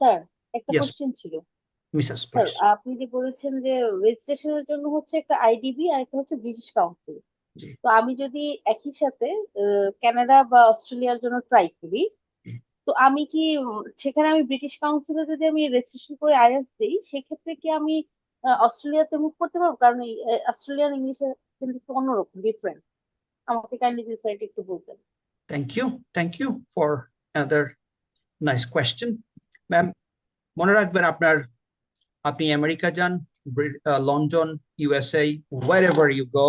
Sir, একটা yes question ছিল। Mrs sir, please. আপনি যে বলেছেন যে রেজিস্ট্রেশনের জন্য হচ্ছে একটা আইডিবি আর একটা হচ্ছে ব্রিটিশ কাউন্সিল। জি তো আমি যদি একই সাথে কানাডা বা অস্ট্রেলিয়ার জন্য ট্রাই করি, তো আমি কি সেখানে আমি ব্রিটিশ কাউন্সিলে যদি আমি রেজিস্ট্রেশন করে আইএলটিএস দিই, সেক্ষেত্রে কি আমি অস্ট্রেলিয়াতে মুভ করতে পারবো? কারণ এই অস্ট্রেলিয়ান ইংলিশে কিন্তু একটু অন্যরকম, ডিফারেন্ট। আমাকে কাইন্ডলি বিষয়টা একটু বলতেন। Thank you for another nice question. Ma'am, মনে রাখবেন আপনি আমেরিকা যান, London, USA, wherever you go,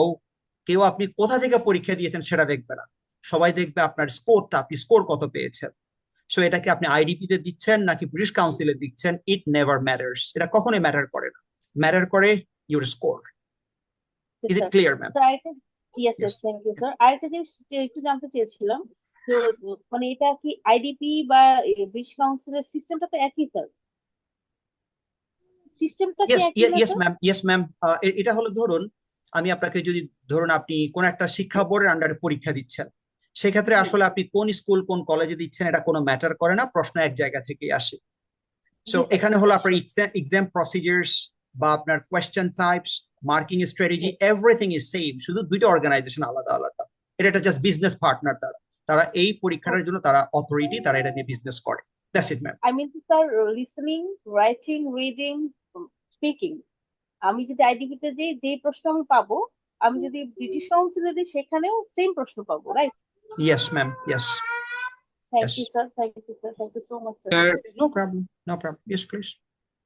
কেউ আপনি কোথা থেকে পরীক্ষা দিয়েছেন সেটা দেখবে না। সবাই দেখবে আপনার স্কোরটা, আপনি স্কোর কত পেয়েছেন। সো এটাকে আপনি আইডিপি তে দিচ্ছেন নাকি ব্রিটিশ কাউন্সিলে দিচ্ছেন, ইট নেভার ম্যাটার্স, এটা কখনোই ম্যাটার করে না। ম্যাটার করে your score. Is it sir, clear ma'am? Sir আরেকটা, yes yes. Sir, thank you sir. আরেকটা জিনিস যে একটু জানতে চেয়েছিলাম, তো মানে এটা কি আইডিপি বা ব্রিটিশ কাউন্সিলের সিস্টেমটা তো একই স্যার? সিস্টেমটা কি ইয়েস একই না yes sir? Ma'am, yes ma'am. এটা হলো, ধরুন আমি আপনাকে যদি, ধরুন আপনি কোন একটা শিক্ষা বোর্ডের আন্ডারে পরীক্ষা দিচ্ছেন, সেক্ষেত্রে জি, আসলে আপনি কোন স্কুল কোন কলেজে দিচ্ছেন এটা কোনো ম্যাটার করে না, প্রশ্ন এক জায়গা থেকেই আসে। সো জি স্যার, এখানে জি হলো স্যার, আপনার এক্সাম প্রসিডিউরস বা আপনার question types, marking strategy, G. Everything is same, শুধু দুইটা অর্গানাইজেশন আলাদা আলাদা। এটা একটা জাস্ট বিজনেস পার্টনার, তারা তারা এই পরীক্ষার জন্য তারা অথরিটি, তারা এটা নিয়ে বিজনেস করে। That's it ma'am. I mean sir, listening, writing, reading, speaking, আমি যদি আইডিপিতে যাই যে প্রশ্ন আমি পাবো, আমি যদি ব্রিটিশ কাউন্সিলে দিই সেখানেও সেম প্রশ্ন পাবো, right? Yes ma'am, yes. Thank yes. You sir, thank you sir, thank you so much sir. No problem, no problem. Yes, please.